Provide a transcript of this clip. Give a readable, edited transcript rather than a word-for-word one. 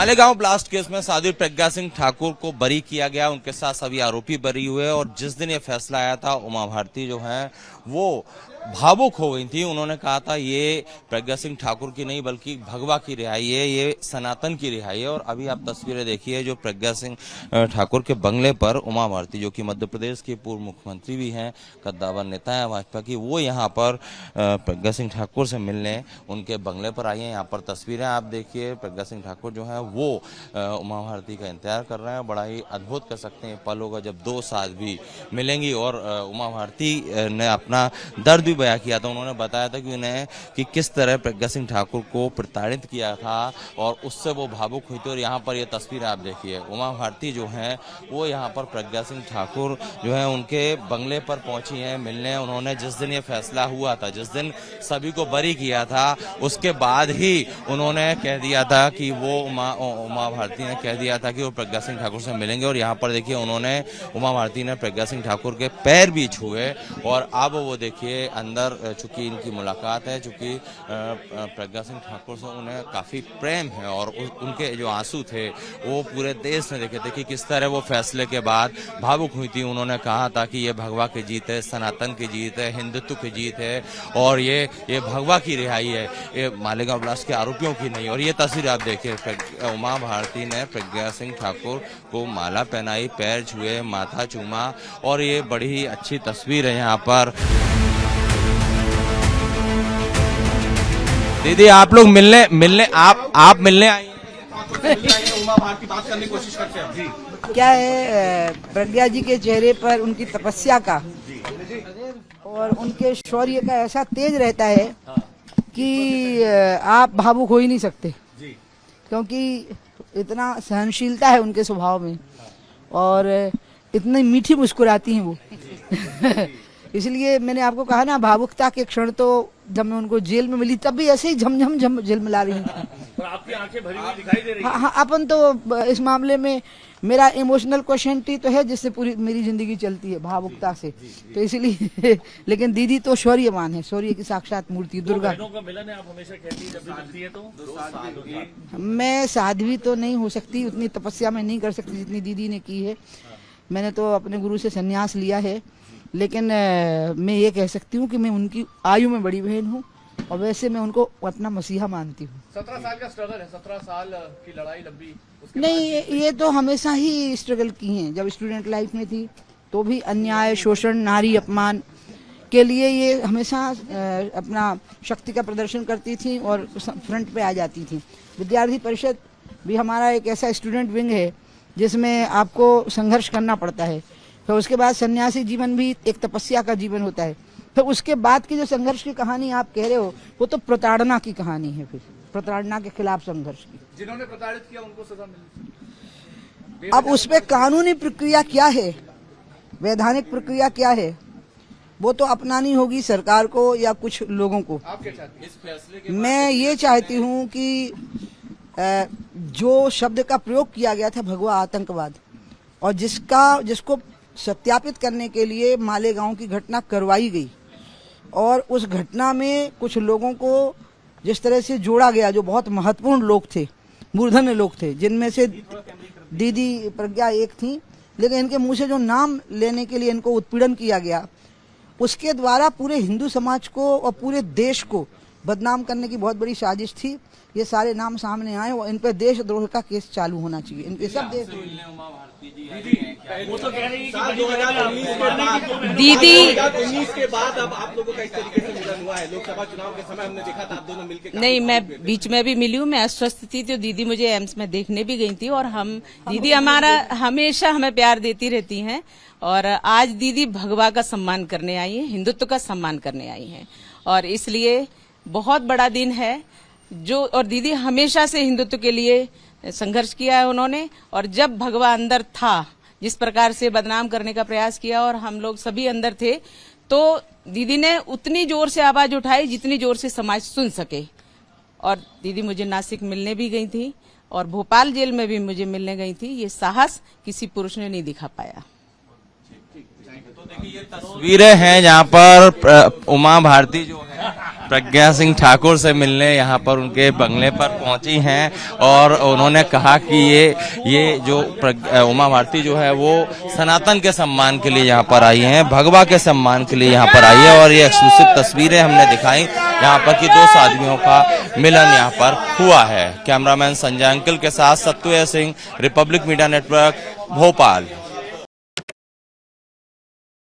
Malegaon blast case में साध्वी प्रज्ञा सिंह ठाकुर को बरी किया गया, उनके साथ सभी आरोपी बरी हुए। और जिस दिन ये फैसला आया था, उमा भारती जो है वो भावुक हो गई थी। उन्होंने कहा था ये प्रज्ञा सिंह ठाकुर की नहीं बल्कि भगवा की रिहाई है, ये सनातन की रिहाई है। और अभी आप तस्वीरें देखिए जो प्रज्ञा सिंह ठाकुर के बंगले पर उमा भारती, जो कि मध्य प्रदेश की पूर्व मुख्यमंत्री भी हैं, कद्दावर नेता है भाजपा की, वो यहाँ पर प्रज्ञा सिंह ठाकुर से मिलने उनके बंगले पर आई हैं। यहाँ पर तस्वीरें आप देखिए, प्रज्ञा सिंह ठाकुर जो है वो उमा भारती का इंतजार कर रहे हैं। बड़ा ही अद्भुत कह सकते हैं पल होगा जब दो साध्वी मिलेंगी। और उमा भारती ने अपना दर्द भी बयां किया था। उन्होंने बताया था कि उन्हें कि किस तरह प्रज्ञा सिंह ठाकुर को प्रताड़ित किया था और उससे वो भावुक हुई थी। और यहाँ पर ये तस्वीर आप देखिए, उमा भारती जो है वो यहाँ पर प्रज्ञा सिंह ठाकुर जो है उनके बंगले पर पहुंची हैं मिलने। उन्होंने जिस दिन ये फैसला हुआ था, जिस दिन सभी को बरी किया था, उसके बाद ही उन्होंने कह दिया था कि वो उमा भारती ने कह दिया था कि वो प्रज्ञा सिंह ठाकुर से मिलेंगे। और यहाँ पर देखिए उन्होंने उमा भारती ने प्रज्ञा सिंह ठाकुर के पैर भी छुए। और अब वो देखिए अंदर चूंकि इनकी मुलाकात है, चूंकि प्रज्ञा सिंह ठाकुर से उन्हें काफी प्रेम है और उनके जो आंसू थे वो पूरे देश ने देखे थे कि किस तरह वो फैसले के बाद भावुक हुई थी। उन्होंने कहा था कि ये भगवा की जीत है, सनातन की जीत है, हिंदुत्व की जीत है और ये भगवा की रिहाई है, ये मालेगांव ब्लास्ट के आरोपियों की नहीं। और ये तस्वीर आप देखिए, उमा भारती ने प्रज्ञा सिंह ठाकुर को माला पहनाई, पैर छुए, माथा चूमा और ये बड़ी ही अच्छी तस्वीर है। यहाँ पर दीदी आप लोग मिलने आप मिलने आई उमा भारती, बात करने की कोशिश करते हैं जी। क्या है, प्रज्ञा जी के चेहरे पर उनकी तपस्या का और उनके शौर्य का ऐसा तेज रहता है कि आप भावुक हो ही नहीं सकते, क्योंकि इतना सहनशीलता है उनके स्वभाव में और इतनी मीठी मुस्कुराती हैं वो इसलिए मैंने आपको कहा ना, भावुकता के क्षण तो जब मैं उनको जेल में मिली तब भी ऐसे ही झमझम झिलमिला रही थी। पर आपकी आंखें भरी हुई दिखाई दे रही हैं। हाँ, अपन तो इस मामले में मेरा इमोशनल क्वेश्चन ही तो है जिससे पूरी मेरी जिंदगी चलती है, भावुकता से। तो इसलिए लेकिन दीदी तो शौर्यवान है, शौर्य की साक्षात मूर्ति दुर्गा। का मिलन है, आप हमेशा कहती हैं जब भी मिलती है तो। मैं साध्वी तो नहीं हो सकती, उतनी तपस्या मैं नहीं कर सकती जितनी दीदी ने की है। मैंने तो अपने गुरु से संन्यास लिया है, लेकिन मैं ये कह सकती हूँ कि मैं उनकी आयु में बड़ी बहन हूँ और वैसे मैं उनको अपना मसीहा मानती हूँ। 17 साल का स्ट्रगल है, 17 साल की लड़ाई लंबी। नहीं, ये तो हमेशा ही स्ट्रगल की हैं। जब स्टूडेंट लाइफ में थी तो भी अन्याय, शोषण, नारी अपमान के लिए ये हमेशा अपना शक्ति का प्रदर्शन करती थी और फ्रंट पे आ जाती थी। विद्यार्थी परिषद भी हमारा एक ऐसा स्टूडेंट विंग है जिसमें आपको संघर्ष करना पड़ता है। तो उसके बाद सन्यासी जीवन भी एक तपस्या का जीवन होता है। तो उसके बाद की जो संघर्ष की कहानी आप कह रहे हो वो तो प्रताड़ना की कहानी है, फिर प्रताड़ना के खिलाफ संघर्ष की। जिन्होंने प्रताड़ित किया उनको सजा मिली। अब उस पे कानूनी प्रक्रिया क्या है, वैधानिक प्रक्रिया क्या है, वो तो अपनानी होगी सरकार को या कुछ लोगों को। आप क्या चाहते हैं इस फैसले के? मैं ये चाहती हूँ कि जो शब्द का प्रयोग किया गया था भगवा आतंकवाद, और जिसको सत्यापित करने के लिए मालेगांव की घटना करवाई गई और उस घटना में कुछ लोगों को जिस तरह से जोड़ा गया, जो बहुत महत्वपूर्ण लोग थे, मूर्धन्य लोग थे, जिनमें से दीदी प्रज्ञा एक थी, लेकिन इनके मुंह से जो नाम लेने के लिए इनको उत्पीड़न किया गया, उसके द्वारा पूरे हिंदू समाज को और पूरे देश को बदनाम करने की बहुत बड़ी साजिश थी। ये सारे नाम सामने आए और इन पे देशद्रोह का केस चालू होना चाहिए। इन पे सब देश वो तो कह रही है कि दीदी 2019 के बाद अब आप लोगों का इस तरीके से मिलन हुआ है। लोकसभा चुनाव के समय हमने देखा था आप दोनों मिलकर। नहीं, मैं बीच में भी मिली हूँ, मैं अस्वस्थ थी तो दीदी मुझे एम्स में देखने भी गई थी और दीदी हमारा हमेशा हमें प्यार देती रहती हैं। और आज दीदी भगवा का सम्मान करने आई है, हिंदुत्व का सम्मान करने आई है और इसलिए बहुत बड़ा दिन है जो। और दीदी हमेशा से हिंदुत्व के लिए संघर्ष किया है उन्होंने, और जब भगवा अंदर था, जिस प्रकार से बदनाम करने का प्रयास किया और हम लोग सभी अंदर थे, तो दीदी ने उतनी जोर से आवाज उठाई जितनी जोर से समाज सुन सके। और दीदी मुझे नासिक मिलने भी गई थी और भोपाल जेल में भी मुझे मिलने गई थी। ये साहस किसी पुरुष ने नहीं दिखा पाया। तो देखिए ये तस्वीरें हैं जहाँ पर उमा भारती जो है प्रज्ञा सिंह ठाकुर से मिलने यहाँ पर उनके बंगले पर पहुंची हैं और उन्होंने कहा कि ये जो उमा भारती जो है वो सनातन के सम्मान के लिए यहाँ पर आई हैं, भगवा के सम्मान के लिए यहाँ पर आई है। और ये एक्सक्लूसिव तस्वीरें हमने दिखाई यहाँ पर कि दो साधवियों का मिलन यहाँ पर हुआ है। कैमरामैन संजय अंकिल के साथ Sattu Singh, Republic Media Network, Bhopal.